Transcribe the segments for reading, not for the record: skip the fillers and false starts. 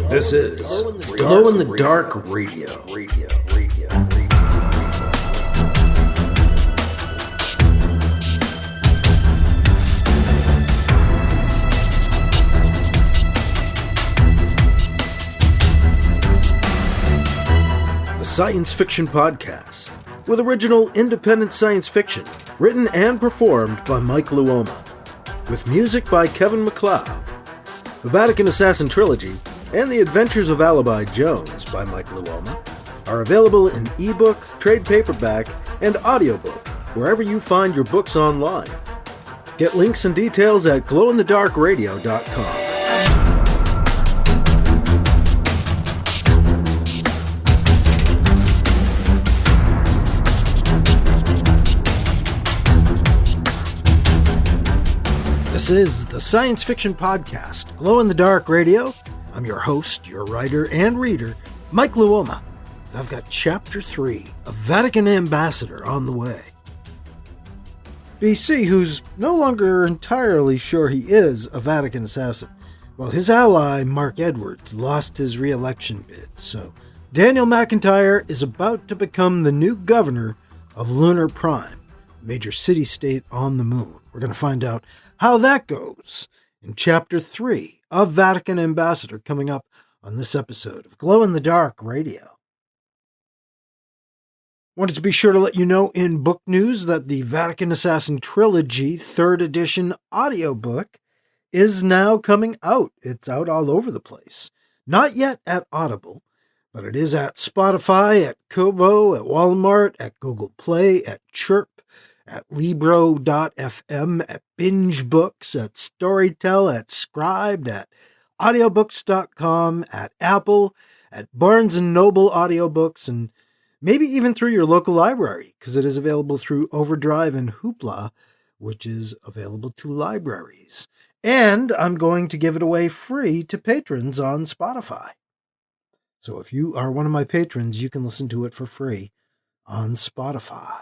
This is Glow in the Dark Radio. The science fiction podcast with original independent science fiction written and performed by Mike Luoma, with music by Kevin MacLeod. The Vatican Assassin trilogy and The Adventures of Alibi Jones by Mike Luoma are available in ebook, trade paperback, and audiobook wherever you find your books online. Get links and details at glowinthedarkradio.com. This is the science fiction podcast, Glow in the Dark Radio. I'm your host, your writer and reader, Mike Luoma. And I've got Chapter 3 of Vatican Ambassador on the way. BC, who's no longer entirely sure he is a Vatican assassin, while his ally, Marc Edwards, lost his re-election bid. So Daniel McEntyre is about to become the new governor of Lunar Prime, a major city-state on the moon. We're going to find out how that goes in Chapter 3 of Vatican Ambassador, coming up on this episode of Glow in the Dark Radio. Wanted to be sure to let you know in book news that the Vatican Assassin Trilogy 3rd edition audiobook is now coming out. It's out all over the place. Not yet at Audible, but it is at Spotify, at Kobo, at Walmart, at Google Play, at Chirp, at Libro.fm, at Binge Books, at Storytel, at Scribed, at audiobooks.com, at Apple, at Barnes & Noble Audiobooks, and maybe even through your local library, because it is available through Overdrive and Hoopla, which is available to libraries. And I'm going to give it away free to patrons on Spotify. So if you are one of my patrons, you can listen to it for free on Spotify.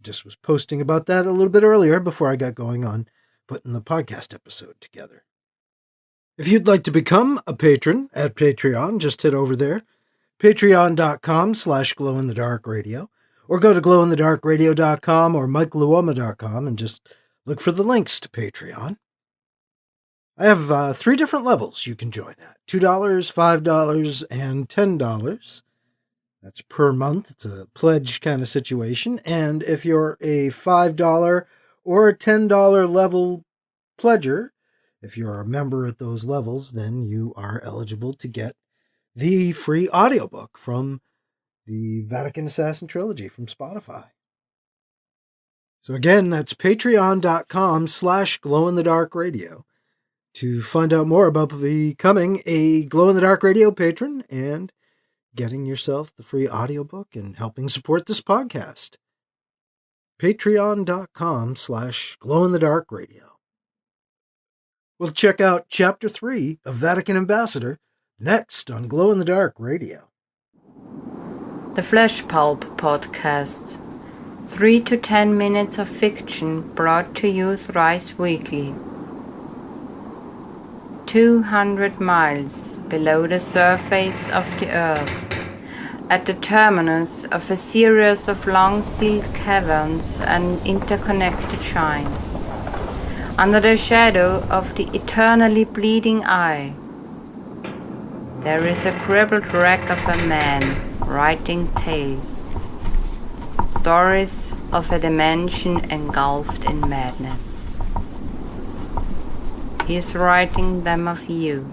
Just was posting about that a little bit earlier before I got going on putting the podcast episode together. If you'd like to become a patron at Patreon, just head over there, patreon.com/glowinthedarkradio, or go to glowinthedarkradio.com or mikeluoma.com and just look for the links to Patreon. I have 3 different levels you can join at, $2, $5, and $10. That's per month. It's a pledge kind of situation. And if you're a $5 or a $10 level pledger, if you're a member at those levels, then you are eligible to get the free audiobook from the Vatican Assassin trilogy from Spotify. So again, that's patreon.com/glowinthedarkradio to find out more about becoming a Glow in the Dark Radio patron and getting yourself the free audiobook and helping support this podcast. Patreon.com/glowinthedarkradio. We'll check out Chapter 3 of Vatican Ambassador next on Glow in the Dark Radio. The Flesh Pulp Podcast. 3 to 10 minutes of fiction brought to you thrice weekly. 200 miles below the surface of the Earth, at the terminus of a series of long-sealed caverns and interconnected shrines, under the shadow of the eternally bleeding eye, there is a crippled wreck of a man writing tales, stories of a dimension engulfed in madness. He is writing them of you.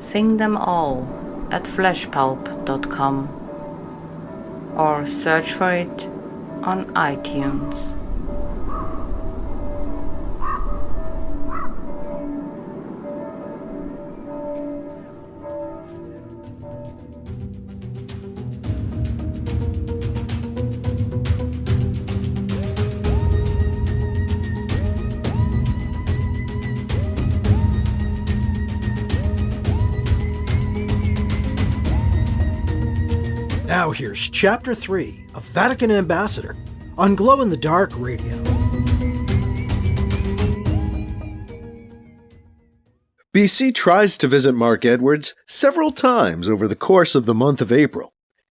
Sing them all at fleshpulp.com or search for it on iTunes. Now here's Chapter 3 of Vatican Ambassador on Glow in the Dark Radio. BC tries to visit Marc Edwards several times over the course of the month of April.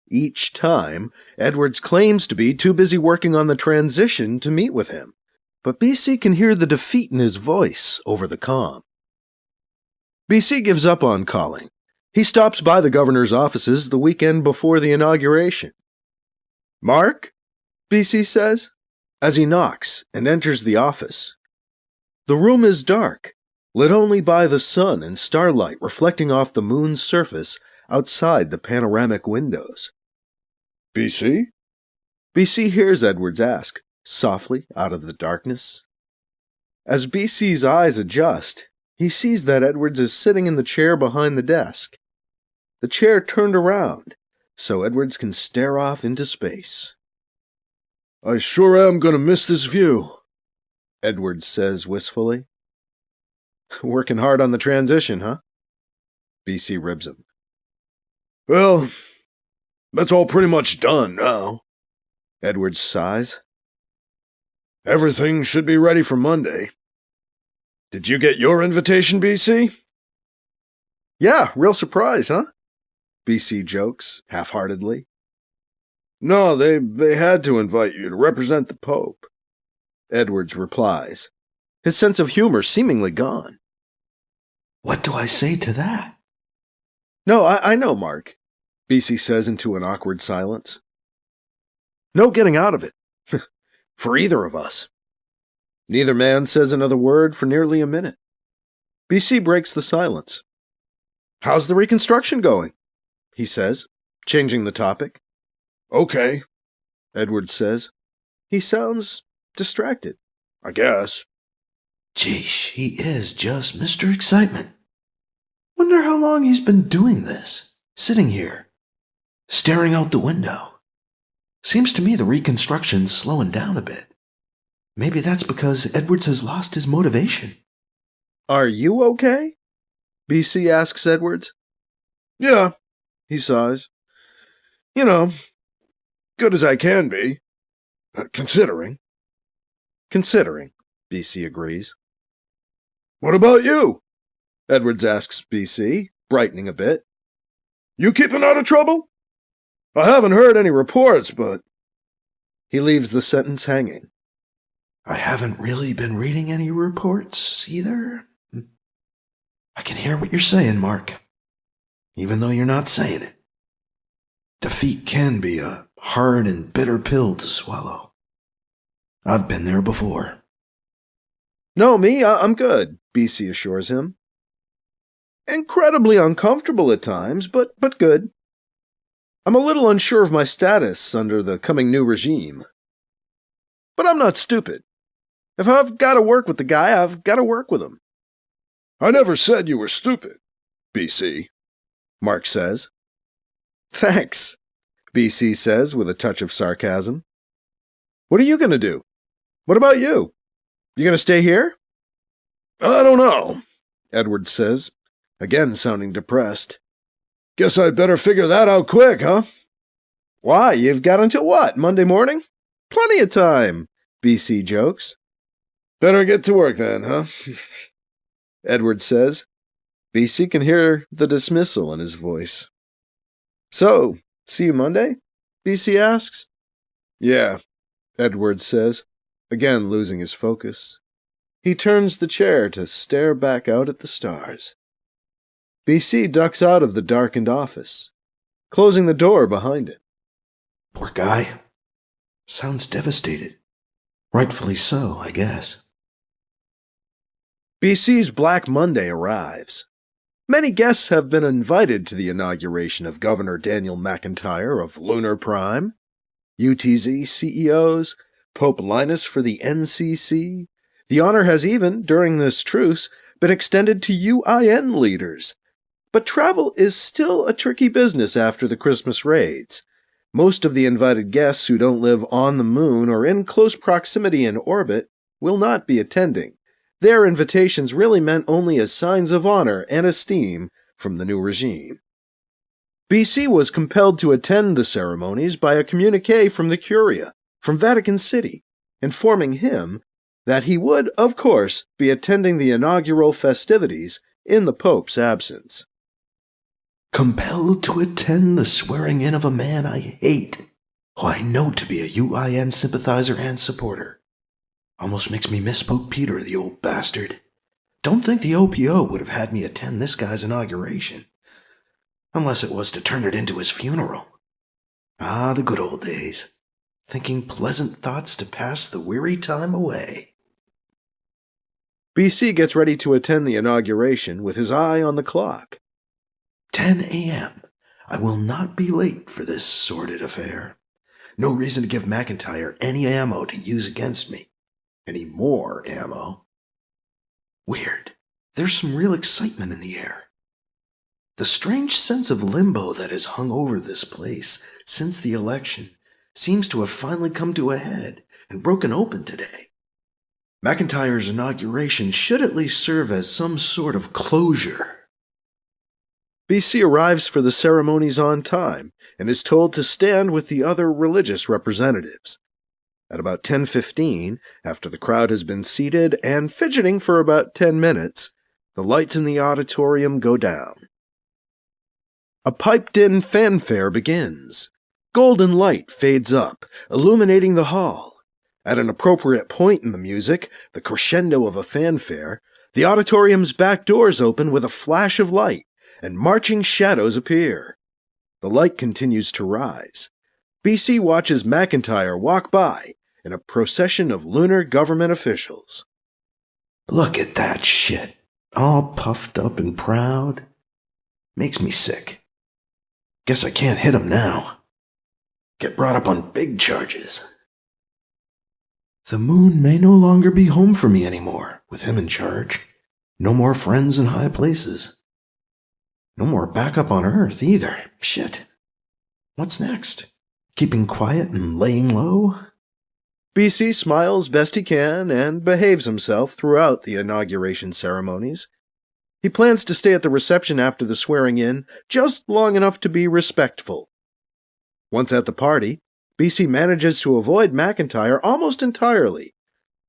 Each time, Edwards claims to be too busy working on the transition to meet with him, but BC can hear the defeat in his voice over the comm. BC gives up on calling. He stops by the governor's offices the weekend before the inauguration. "Mark?" BC says, as he knocks and enters the office. The room is dark, lit only by the sun and starlight reflecting off the moon's surface outside the panoramic windows. "BC?" BC hears Edwards ask, softly out of the darkness. As BC's eyes adjust, he sees that Edwards is sitting in the chair behind the desk. The chair turned around, so Edwards can stare off into space. "I sure am going to miss this view," Edwards says wistfully. "Working hard on the transition, huh?" BC ribs him. "Well, that's all pretty much done now," Edwards sighs. "Everything should be ready for Monday. Did you get your invitation, BC?" "Yeah, real surprise, huh?" BC jokes, half-heartedly. "No, they had to invite you to represent the Pope," Edwards replies, his sense of humor seemingly gone. What do I say to that? "No, I know, Mark," BC says into an awkward silence. No getting out of it, for either of us. Neither man says another word for nearly a minute. BC breaks the silence. "How's the reconstruction going?" he says, changing the topic. "Okay," Edwards says. He sounds distracted. "I guess." Geesh, he is just Mr. Excitement. Wonder how long he's been doing this, sitting here, staring out the window. Seems to me the reconstruction's slowing down a bit. Maybe that's because Edwards has lost his motivation. "Are you okay?" BC asks Edwards. "Yeah," he sighs. "You know, good as I can be. Considering." "Considering," BC agrees. "What about you?" Edwards asks BC, brightening a bit. "You keeping out of trouble? I haven't heard any reports, but..." He leaves the sentence hanging. I haven't really been reading any reports either. I can hear what you're saying, Mark, even though you're not saying it. Defeat can be a hard and bitter pill to swallow. I've been there before. "No, I'm good," BC assures him. "Incredibly uncomfortable at times, but good. I'm a little unsure of my status under the coming new regime. But I'm not stupid. If I've got to work with the guy, I've got to work with him." "I never said you were stupid, BC," Mark says. "Thanks," BC says with a touch of sarcasm. "What are you going to do? What about you? You going to stay here?" "I don't know," Edwards says, again sounding depressed. "Guess I'd better figure that out quick, huh?" "Why, you've got until what, Monday morning?" "Plenty of time," BC jokes. "Better get to work then, huh?" Edwards says. BC can hear the dismissal in his voice. "So, see you Monday?" BC asks. "Yeah," Edwards says, again losing his focus. He turns the chair to stare back out at the stars. BC ducks out of the darkened office, closing the door behind him. Poor guy. Sounds devastated. Rightfully so, I guess. BC's Black Monday arrives. Many guests have been invited to the inauguration of Governor Daniel McEntyre of Lunar Prime, UTZ CEOs, Pope Linus for the NCC. The honor has even, during this truce, been extended to UIN leaders. But travel is still a tricky business after the Christmas raids. Most of the invited guests who don't live on the moon or in close proximity in orbit will not be attending. Their invitations really meant only as signs of honor and esteem from the new regime. BC was compelled to attend the ceremonies by a communique from the Curia, from Vatican City, informing him that he would, of course, be attending the inaugural festivities in the Pope's absence. Compelled to attend the swearing-in of a man I hate, who I know to be a UIN sympathizer and supporter. Almost makes me miss Pope Peter, the old bastard. Don't think the OPO would have had me attend this guy's inauguration. Unless it was to turn it into his funeral. Ah, the good old days. Thinking pleasant thoughts to pass the weary time away. BC gets ready to attend the inauguration with his eye on the clock. 10 a.m. I will not be late for this sordid affair. No reason to give McEntyre any ammo to use against me. Any more ammo. Weird. There's some real excitement in the air. The strange sense of limbo that has hung over this place since the election seems to have finally come to a head and broken open today. McEntyre's inauguration should at least serve as some sort of closure. BC arrives for the ceremonies on time and is told to stand with the other religious representatives. At about 10:15, after the crowd has been seated and fidgeting for about 10 minutes, the lights in the auditorium go down. A piped-in fanfare begins. Golden light fades up, illuminating the hall. At an appropriate point in the music, the crescendo of a fanfare, the auditorium's back doors open with a flash of light, and marching shadows appear. The light continues to rise. BC watches McEntyre walk by in a procession of lunar government officials. Look at that shit. All puffed up and proud. Makes me sick. Guess I can't hit him now. Get brought up on big charges. The moon may no longer be home for me anymore, with him in charge. No more friends in high places. No more backup on Earth, either. Shit. What's next? Keeping quiet and laying low? BC smiles best he can and behaves himself throughout the inauguration ceremonies. He plans to stay at the reception after the swearing-in just long enough to be respectful. Once at the party, BC manages to avoid McEntyre almost entirely,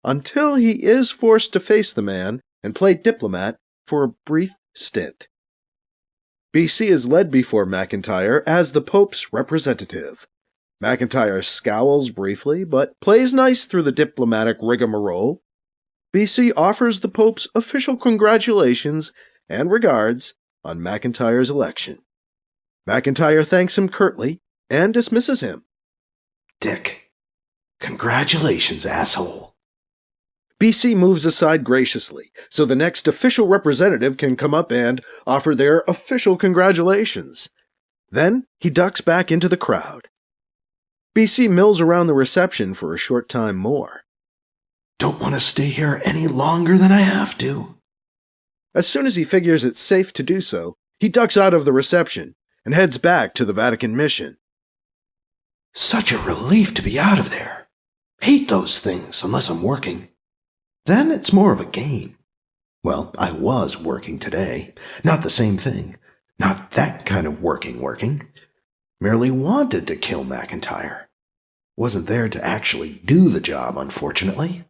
until he is forced to face the man and play diplomat for a brief stint. BC is led before McEntyre as the Pope's representative. McEntyre scowls briefly, but plays nice through the diplomatic rigmarole. BC offers the Pope's official congratulations and regards on McEntyre's election. McEntyre thanks him curtly and dismisses him. Dick. Congratulations, asshole. BC moves aside graciously, so the next official representative can come up and offer their official congratulations. Then he ducks back into the crowd. BC mills around the reception for a short time more. Don't want to stay here any longer than I have to. As soon as he figures it's safe to do so, he ducks out of the reception and heads back to the Vatican mission. Such a relief to be out of there. Hate those things unless I'm working. Then it's more of a game. Well, I was working today. Not the same thing. Not that kind of working. Merely wanted to kill McEntyre. Wasn't there to actually do the job, unfortunately.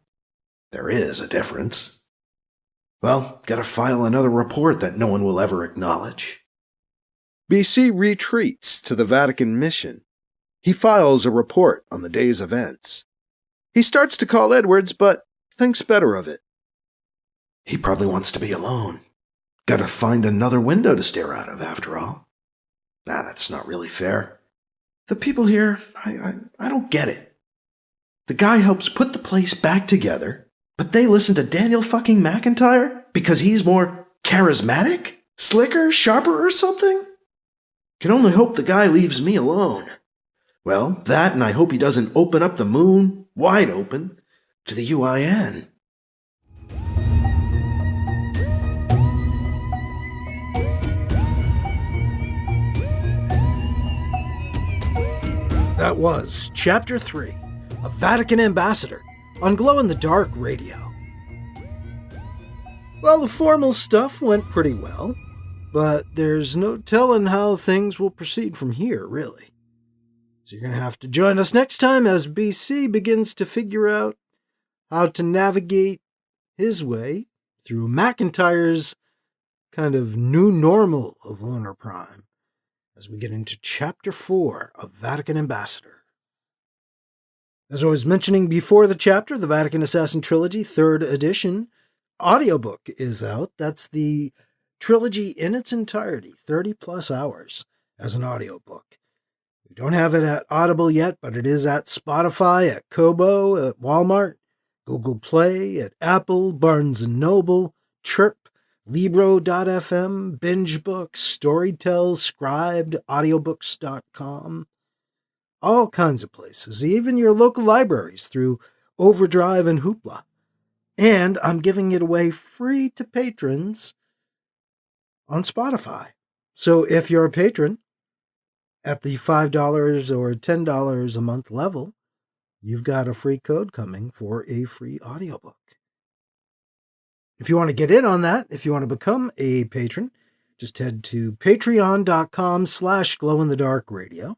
There is a difference. Well, gotta file another report that no one will ever acknowledge. BC retreats to the Vatican mission. He files a report on the day's events. He starts to call Edwards, but thinks better of it. He probably wants to be alone. Gotta find another window to stare out of, after all. Nah, that's not really fair. The people here, I don't get it. The guy helps put the place back together, but they listen to Daniel fucking McEntyre because he's more charismatic, slicker, sharper or something? Can only hope the guy leaves me alone. Well, that and I hope he doesn't open up the moon, wide open, to the UIN. That was Chapter 3, A Vatican Ambassador, on Glow-in-the-Dark Radio. Well, the formal stuff went pretty well, but there's no telling how things will proceed from here, really. So you're going to have to join us next time as BC begins to figure out how to navigate his way through McEntyre's kind of new normal of Lunar Prime as we get into Chapter 4 of Vatican Ambassador. As I was mentioning before the chapter, the Vatican Assassin Trilogy 3rd edition audiobook is out. That's the trilogy in its entirety, 30 plus hours as an audiobook. We don't have it at Audible yet, but it is at Spotify, at Kobo, at Walmart, Google Play, at Apple, Barnes & Noble, Chirp, Libro.fm, BingeBooks, Storytel, Scribed, Audiobooks.com, all kinds of places, even your local libraries through Overdrive and Hoopla. And I'm giving it away free to patrons on Spotify. So if you're a patron at the $5 or $10 a month level, you've got a free code coming for a free audiobook. If you want to get in on that, if you want to become a patron, just head to patreon.com/glowinthedarkradio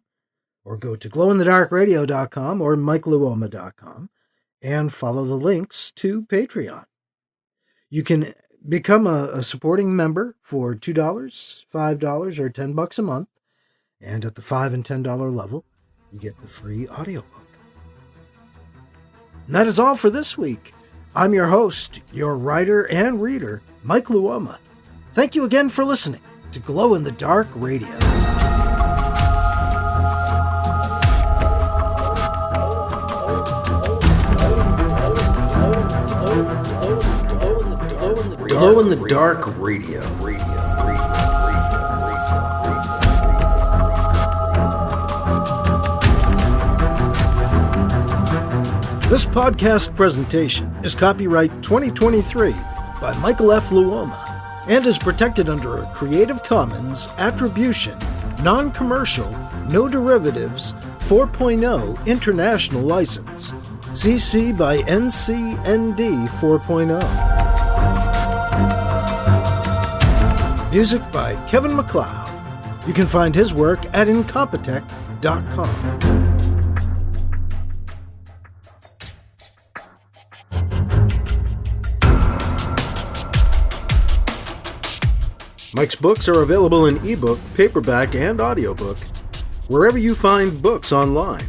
or go to glowinthedarkradio.com or mikeluoma.com and follow the links to Patreon. You can become a supporting member for $2, $5, or $10 a month, and at the $5 and $10 level, you get the free audiobook. And that is all for this week. I'm your host, your writer and reader, Mike Luoma. Thank you again for listening to Glow in the Dark Radio. Glow in the Dark Radio. This podcast presentation is copyright 2023 by Michael F. Luoma and is protected under a Creative Commons Attribution, Non-Commercial, No Derivatives 4.0 International License, CC by NCND 4.0. Music by Kevin MacLeod. You can find his work at Incompetech.com. Mike's books are available in ebook, paperback, and audiobook, wherever you find books online.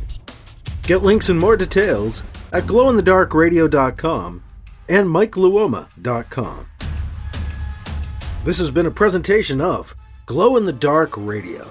Get links and more details at glowinthedarkradio.com and mikeluoma.com. This has been a presentation of Glow in the Dark Radio.